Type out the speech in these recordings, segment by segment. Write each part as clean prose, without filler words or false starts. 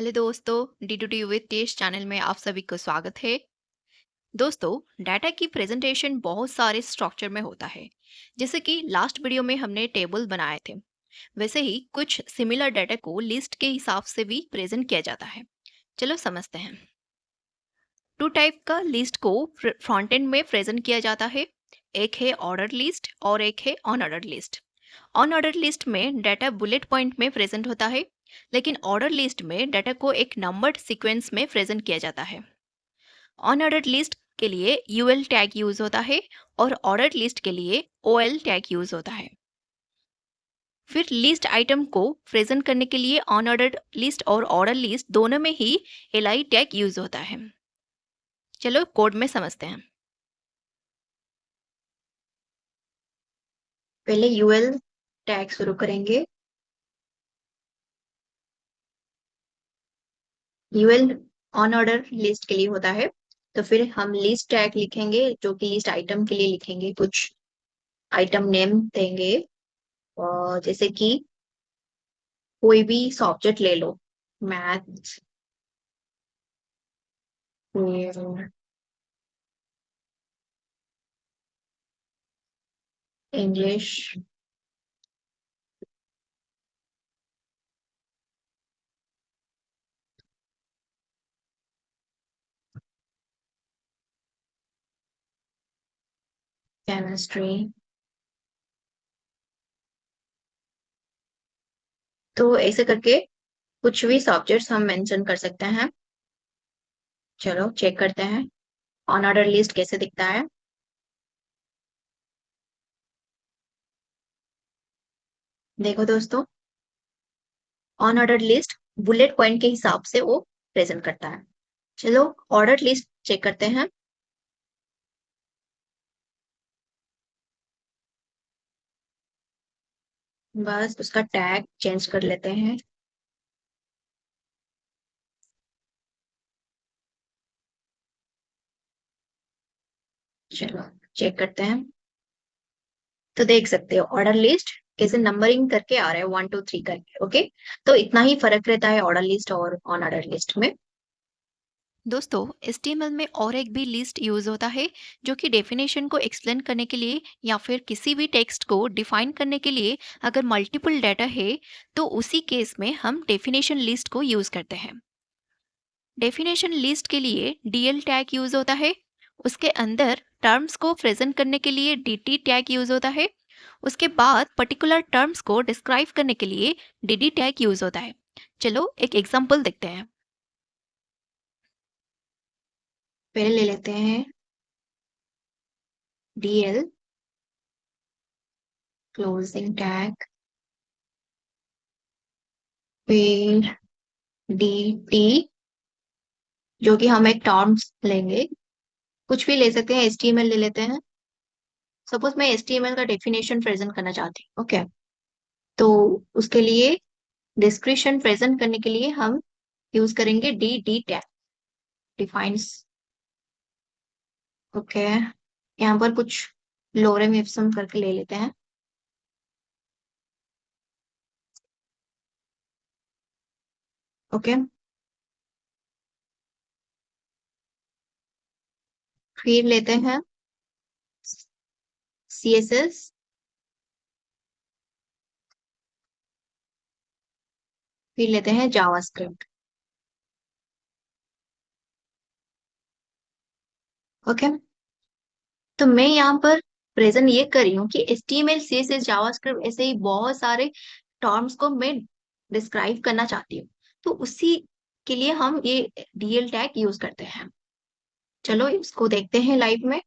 Hello दोस्तों, D to D with test channel में आप सभी को स्वागत है। दोस्तों, डाटा की प्रेजेंटेशन बहुत सारे स्ट्रक्चर में होता है। जैसे कि लास्ट वीडियो में हमने टेबल बनाए थे, वैसे ही कुछ सिमिलर डाटा को लिस्ट के हिसाब से भी प्रेजेंट किया जाता है। चलो समझते हैं। टू टाइप का लिस्ट को फ्रंट एंड में प्रेजेंट किया जाता है। एक है ऑर्डर लिस्ट और एक है अनऑर्डर लिस्ट। अनऑर्डर लिस्ट में डाटा बुलेट पॉइंट में प्रेजेंट होता है, लेकिन ऑर्डर लिस्ट में डाटा को एक नंबर्ड सीक्वेंस में प्रेजेंट किया जाता है। अनऑर्डर्ड लिस्ट के लिए यूएल टैग यूज होता है और ऑर्डर्ड लिस्ट के लिए ओएल टैग यूज होता है। फिर लिस्ट आइटम को प्रेजेंट करने के लिए अनऑर्डर्ड लिस्ट और ऑर्डर लिस्ट दोनों में ही एलआई टैग यूज होता है। चलो कोड में समझते हैं। पहले यूएल टैग शुरू करेंगे। यूएल ऑन ऑर्डर लिस्ट के लिए होता है, तो फिर हम लिस्ट टैग लिखेंगे जो कि लिस्ट आइटम के लिए लिखेंगे। कुछ आइटम नेम देंगे, और जैसे कि कोई भी सब्जेक्ट ले लो, मैथ, इंग्लिश, केमिस्ट्री। तो ऐसे करके कुछ भी सब्जेक्ट्स हम मेंशन कर सकते हैं। चलो चेक करते हैं ऑन ऑर्डर लिस्ट कैसे दिखता है। देखो दोस्तों, on order list bullet point के हिसाब से वो प्रेजेंट करता है। चलो ऑर्डर लिस्ट चेक करते हैं। बस उसका टैग चेंज कर लेते हैं। चलो चेक करते हैं। तो देख सकते हो ऑर्डर लिस्ट कैसे नंबरिंग करके आ रहा है, 1 2 3 करके। ओके, तो इतना ही फर्क रहता है ऑर्डर लिस्ट और ऑन ऑर्डर लिस्ट में। दोस्तों, एचटीएमएल में और एक भी लिस्ट यूज होता है जो कि डेफिनेशन को एक्सप्लेन करने के लिए या फिर किसी भी टेक्स्ट को डिफाइन करने के लिए अगर मल्टीपल डाटा है तो उसी केस में हम डेफिनेशन लिस्ट को यूज करते हैं। डेफिनेशन लिस्ट के लिए डीएल टैग यूज होता है। उसके अंदर टर्म्स को प्रेजेंट करने के लिए डीटी टैग यूज होता है। उसके बाद पर्टिकुलर टर्म्स को डिस्क्राइब करने के लिए डीडी टैग यूज होता है। चलो एक एग्जांपल देखते हैं। पहले ले लेते हैं डीएल क्लोजिंग टैग, फिर डी जो कि हम एक टर्म्स लेंगे। कुछ भी ले सकते हैं, एचटीएमएल ले लेते हैं। सपोज मैं एचटीएमएल का डेफिनेशन प्रेजेंट करना चाहती हूँ। ओके, तो उसके लिए डिस्क्रिप्शन प्रेजेंट करने के लिए हम यूज करेंगे D D tag, defines. Okay, यहाँ पर कुछ लोरेम इप्सम करके ले लेते हैं। ओके, फिर लेते हैं सीएसएस, फिर लेते हैं जावास्क्रिप्ट। ओके, तो मैं यहाँ पर प्रेजेंट ये कर रही हूँ कि एचटीएमएल सीएसएस जावास्क्रिप्ट ऐसे ही बहुत सारे टर्म्स को मैं डिस्क्राइब करना चाहती हूँ। तो उसी के लिए हम ये डीएल टैग यूज करते हैं। चलो इसको देखते हैं लाइव में।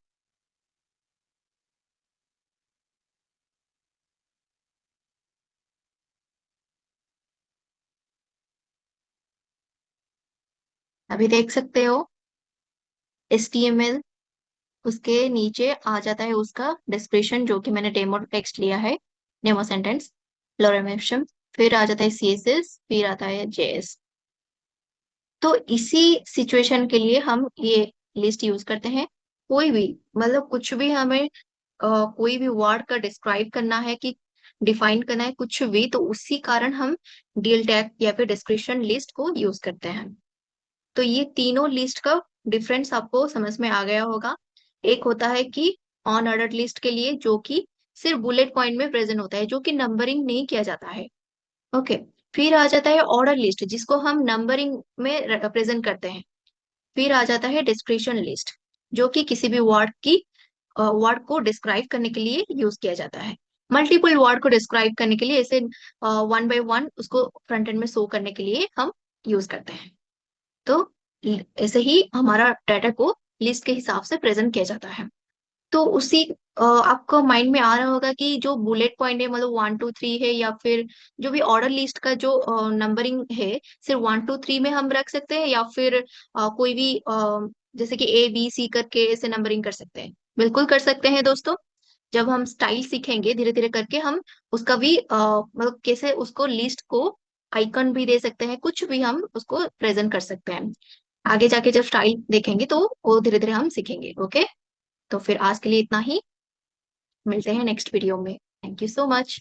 अभी देख सकते हो HTML, उसके नीचे आ जाता है उसका डिस्क्रिप्शन जो कि मैंने डेमो टेक्स्ट लिया है, डेमो सेंटेंस, लोरेम इप्सम। फिर आ जाता है सीएसएस, फिर आता है जेएस। तो इसी सिचुएशन के लिए हम ये लिस्ट यूज करते हैं। कोई भी मतलब कुछ भी हमें कोई भी वर्ड का डिस्क्राइब करना है कि डिफाइन करना है कुछ भी, तो उसी कारण हम डील टैग या फिर डिस्क्रिप्शन लिस्ट को यूज करते हैं। तो ये तीनों लिस्ट का डिफरेंस आपको समझ में आ गया होगा। एक होता है कि ऑन ऑर्डर लिस्ट के लिए जो कि सिर्फ बुलेट पॉइंट में प्रेजेंट होता है, जो कि नंबरिंग नहीं किया जाता है। ओके। फिर आ जाता है ऑर्डर लिस्ट, जिसको हम नंबरिंग में प्रेजेंट करते हैं। फिर आ जाता है डिस्क्रिप्शन लिस्ट, जो कि किसी भी वर्ड को डिस्क्राइब करने के लिए यूज किया जाता है। मल्टीपल वर्ड को डिस्क्राइब करने के लिए, ऐसे वन बाय वन उसको फ्रंट एंड में शो करने के लिए हम यूज करते हैं। तो ऐसे ही हमारा डाटा को लिस्ट के हिसाब से प्रेजेंट किया जाता है। तो उसी आपको माइंड में आ रहा होगा कि जो बुलेट पॉइंट है, मतलब 1 2 3 है, या फिर जो भी ऑर्डर लिस्ट का जो नंबरिंग है, सिर्फ 1 2 3 में हम रख सकते हैं, या फिर कोई भी जैसे कि A B C करके ऐसे नंबरिंग कर सकते हैं। बिल्कुल कर सकते हैं दोस्तों। जब हम स्टाइल सीखेंगे धीरे धीरे करके, हम उसका भी मतलब कैसे उसको लिस्ट को आइकन भी दे सकते हैं, कुछ भी हम उसको प्रेजेंट कर सकते हैं। आगे जाके जब स्टाइल देखेंगे तो वो धीरे धीरे हम सीखेंगे। ओके। तो फिर आज के लिए इतना ही। मिलते हैं नेक्स्ट वीडियो में। Thank you so much.